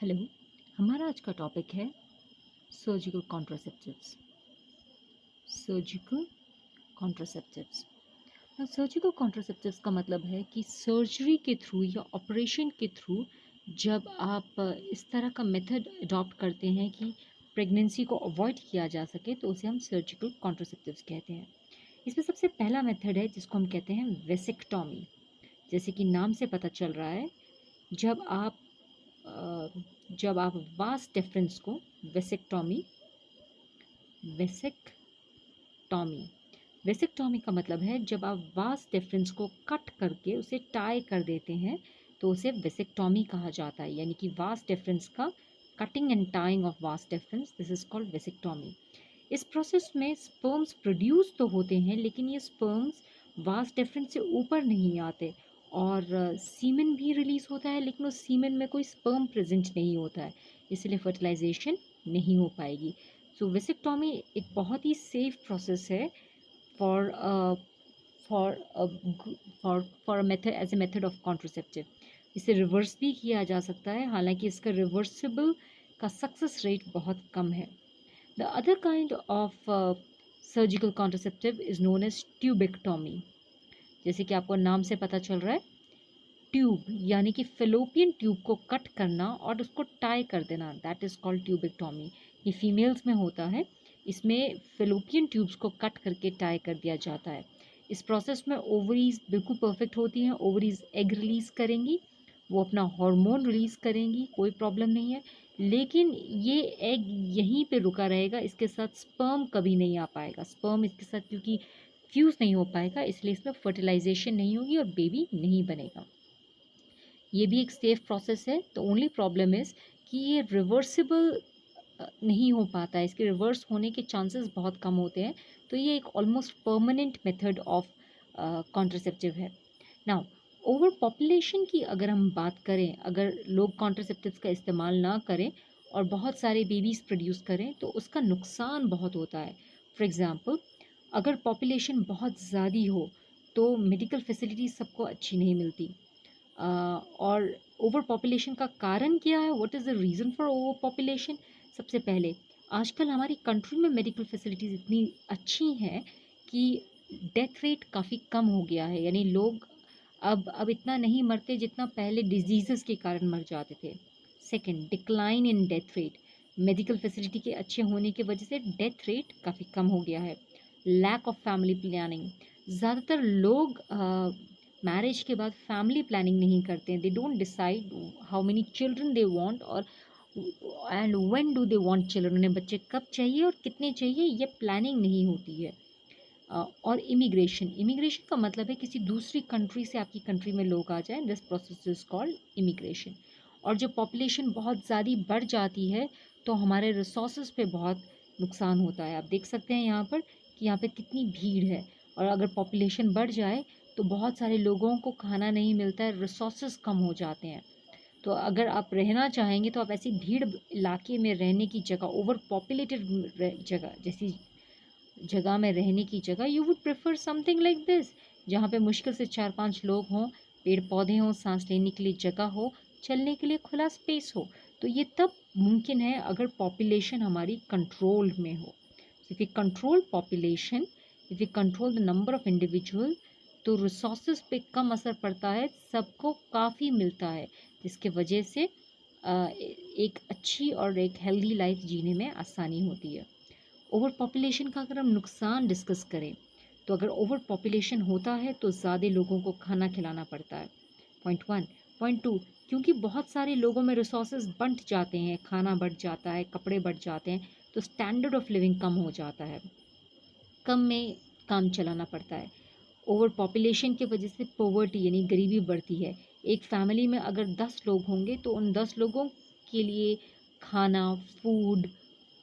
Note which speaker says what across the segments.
Speaker 1: Hello. हमारा आज का टॉपिक है surgical contraceptives. Surgical contraceptives. Surgical contraceptives का मतलब है कि सर्जरी के थ्रू या ऑपरेशन के थ्रू जब आप इस तरह का मेथड अडॉप्ट करते हैं कि प्रेगनेंसी को अवॉइड किया जा सके तो उसे हम सर्जिकल कॉन्ट्रासेप्टिव्स कहते हैं। इसमें सबसे पहला मेथड है जिसको हम कहते हैं वेसेक्टॉमी। जैसे कि नाम से पता चल रहा है, जब आप अ, जब आप वास डिफरेंस को वेसेक्टॉमी वेसेक्टॉमी वेसेक्टॉमी का मतलब है जब आप वास डिफरेंस को कट करके उसे टाई कर देते हैं तो उसे वेसेक्टॉमी कहा जाता है। यानी कि वास डिफरेंस का cutting and tying of vas deferens, this is called vasectomy. इस प्रोसेस में स्पर्म्स प्रोड्यूस तो होते हैं लेकिन ये स्पर्म्स वास डिफरेंस से ऊपर नहीं आते, और सीमेन भी रिलीज होता है लेकिन उस सीमेन में कोई स्पर्म प्रेजेंट नहीं होता है, इसलिए फर्टिलाइजेशन नहीं हो पाएगी। सो वेसेक्टॉमी एक बहुत ही सेफ प्रोसेस है for for for method as a method of contraceptive. इसे रिवर्स भी किया जा सकता है, हालांकि इसका रिवर्सिबल का सक्सेस रेट बहुत कम है। The other kind of surgical contraceptive is known as tubectomy. जैसे कि आपको नाम से पता चल रहा है, ट्यूब यानी कि फेलोपियन ट्यूब को कट करना और उसको टाई कर देना, दैट इज़ कॉल्ड ट्यूबेक्टॉमी। ये फीमेल्स में होता है। इसमें फेलोपियन ट्यूब्स को कट करके टाई कर दिया जाता है। इस प्रोसेस में ओवरीज बिल्कुल परफेक्ट होती हैं, ओवरीज एग रिलीज़ करेंगी, वो अपना हार्मोन रिलीज़ करेंगी, कोई प्रॉब्लम नहीं है। लेकिन ये एग यहीं पे रुका रहेगा, इसके साथ स्पर्म कभी नहीं आ पाएगा। स्पर्म इसके साथ क्योंकि फ्यूज़ नहीं हो पाएगा, इसलिए इसमें फर्टिलाइजेशन नहीं होगी और बेबी नहीं बनेगा। ये भी एक सेफ प्रोसेस है। तो ओनली प्रॉब्लम इज़ कि ये रिवर्सिबल नहीं हो पाता है, इसके रिवर्स होने के चांसेस बहुत कम होते हैं। तो ये एक almost permanent method of contraceptive है। नाउ, ओवर पॉपुलेशन की अगर हम बात करें, अगर लोग कॉन्ट्रासेप्टिव्स का इस्तेमाल ना करें और बहुत सारे बेबीज़ प्रोड्यूस करें तो उसका नुकसान बहुत होता है। फॉर एग्ज़ाम्पल, अगर पॉपुलेशन बहुत ज़्यादा हो तो मेडिकल फैसिलिटीज़ सबको अच्छी नहीं मिलती। और ओवर पॉपुलेशन का कारण क्या है, what is the reason for over population? सबसे पहले, आजकल हमारी कंट्री में मेडिकल फैसिलिटीज़ इतनी अच्छी हैं कि डेथ रेट काफ़ी कम हो गया है। यानी लोग अब इतना नहीं मरते जितना पहले डिजीज़ेस के कारण मर जाते थे। Second, decline in death rate. Medical facility के अच्छे होने की वजह से डेथ रेट काफ़ी कम हो गया है। Lack of family planning. ज़्यादातर लोग मैरिज के बाद फैमिली प्लानिंग नहीं करते हैं। They don't decide how many children they want और and when do they want children. उन्हें बच्चे कब चाहिए और कितने चाहिए, ये प्लानिंग नहीं होती है। और इमिग्रेशन। इमिग्रेशन का मतलब है किसी दूसरी कंट्री से आपकी कंट्री में लोग आ जाएं, this process is called immigration. और जब पॉपुलेशन बहुत ज़्यादा बढ़ जाती है तो हमारे रिसोर्सेज पे बहुत नुकसान होता है। आप देख सकते हैं यहाँ पर कि यहाँ पे कितनी भीड़ है, और अगर पॉपुलेशन बढ़ जाए तो बहुत सारे लोगों को खाना नहीं मिलता है, रिसोर्सेज कम हो जाते हैं। तो अगर आप रहना चाहेंगे तो आप ऐसी भीड़ इलाके में रहने की जगह, ओवर पॉपुलेटेड जगह जैसी जगह में रहने की जगह, you would prefer something like this, जहाँ पे मुश्किल से 4-5 लोग हों, पेड़ पौधे हों, सांस लेने के लिए जगह हो, चलने के लिए खुला स्पेस हो। तो ये तब मुमकिन है अगर पॉपुलेशन हमारी कंट्रोल में हो। If we control population, if we control the number of individual, तो रिसोर्सेज पे कम असर पड़ता है, सबको काफ़ी मिलता है, जिसके वजह से एक अच्छी और एक हेल्दी लाइफ जीने में आसानी होती है। ओवर पॉपुलेशन का अगर हम नुकसान डिस्कस करें, तो अगर ओवर पॉपुलेशन होता है तो ज़्यादा लोगों को खाना खिलाना पड़ता है, पॉइंट वन। पॉइंट टू, क्योंकि बहुत सारे लोगों में रिसोर्सेज बंट जाते हैं, खाना बढ़ जाता है, कपड़े बढ़ जाते हैं, तो स्टैंडर्ड ऑफ लिविंग कम हो जाता है, कम में काम चलाना पड़ता है। ओवर पॉपुलेशन की वजह से पॉवर्टी यानी गरीबी बढ़ती है। एक फैमिली में अगर 10 लोग होंगे तो उन 10 लोगों के लिए खाना, फूड,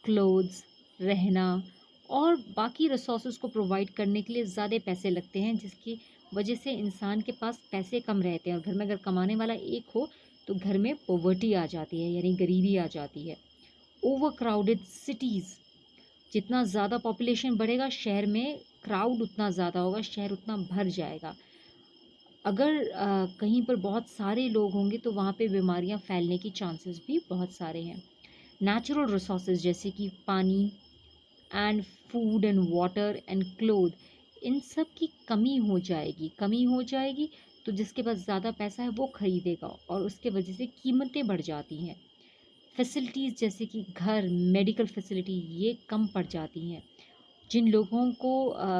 Speaker 1: क्लोथ्स, रहना और बाकी रिसोर्सेज को प्रोवाइड करने के लिए ज़्यादा पैसे लगते हैं, जिसकी वजह से इंसान के पास पैसे कम रहते हैं, और घर में अगर कमाने वाला एक हो तो घर में पॉवर्टी आ जाती है यानी गरीबी आ जाती है। ओवर क्राउडेड सिटीज़, जितना ज़्यादा पॉपुलेशन बढ़ेगा शहर में, क्राउड उतना ज़्यादा होगा, शहर उतना भर जाएगा। अगर कहीं पर बहुत सारे लोग होंगे तो वहाँ पे बीमारियाँ फैलने की चांसेस भी बहुत सारे हैं। नेचुरल रिसोर्सेज जैसे कि पानी and food and water and cloth, इन सब की कमी हो जाएगी तो जिसके पास ज़्यादा पैसा है वो खरीदेगा और उसके वजह से कीमतें बढ़ जाती हैं। फैसिलिटीज़ जैसे कि घर, मेडिकल फैसिलिटी ये कम पड़ जाती हैं। जिन लोगों को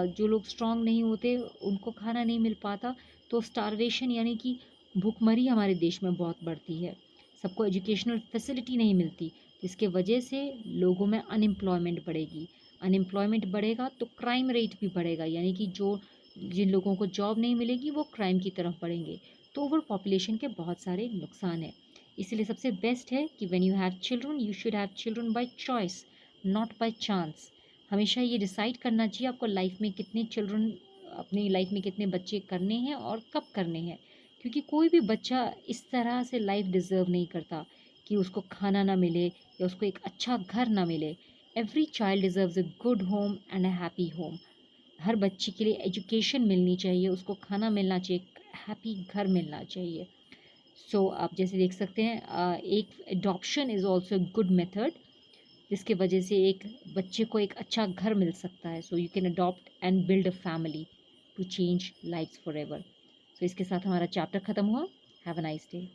Speaker 1: जो लोग स्ट्रांग नहीं होते उनको खाना नहीं मिल पाता, तो स्टारवेशन यानी कि भूखमरी हमारे देश में बहुत बढ़ती है। सबको एजुकेशनल फैसिलिटी नहीं मिलती, जिसके वजह से लोगों में अनएम्प्लॉयमेंट बढ़ेगी। अनएम्प्लॉयमेंट बढ़ेगा तो क्राइम रेट भी बढ़ेगा, यानी कि जो जिन लोगों को जॉब नहीं मिलेगी वो क्राइम की तरफ बढ़ेंगे। तो ओवर पॉपुलेशन के बहुत सारे नुकसान हैं। इसलिए सबसे बेस्ट है कि when you have children you should have children by choice, not by chance. हमेशा ये डिसाइड करना चाहिए आपको लाइफ में कितने चिल्ड्रन, अपनी लाइफ में कितने बच्चे करने हैं और कब करने हैं। क्योंकि कोई भी बच्चा इस तरह से लाइफ डिज़र्व नहीं करता कि उसको खाना ना मिले या उसको एक अच्छा घर ना मिले। Every child deserves a good home and a happy home. हर बच्चे के लिए एजुकेशन मिलनी चाहिए, उसको खाना मिलना चाहिए, हैप्पी घर मिलना चाहिए। सो आप जैसे देख सकते हैं एक adoption is also a good method, जिसके वजह से एक बच्चे को एक अच्छा घर मिल सकता है। So you can adopt and build a family to change lifes forever. So इसके साथ हमारा चैप्टर ख़त्म हुआ। Have a nice day.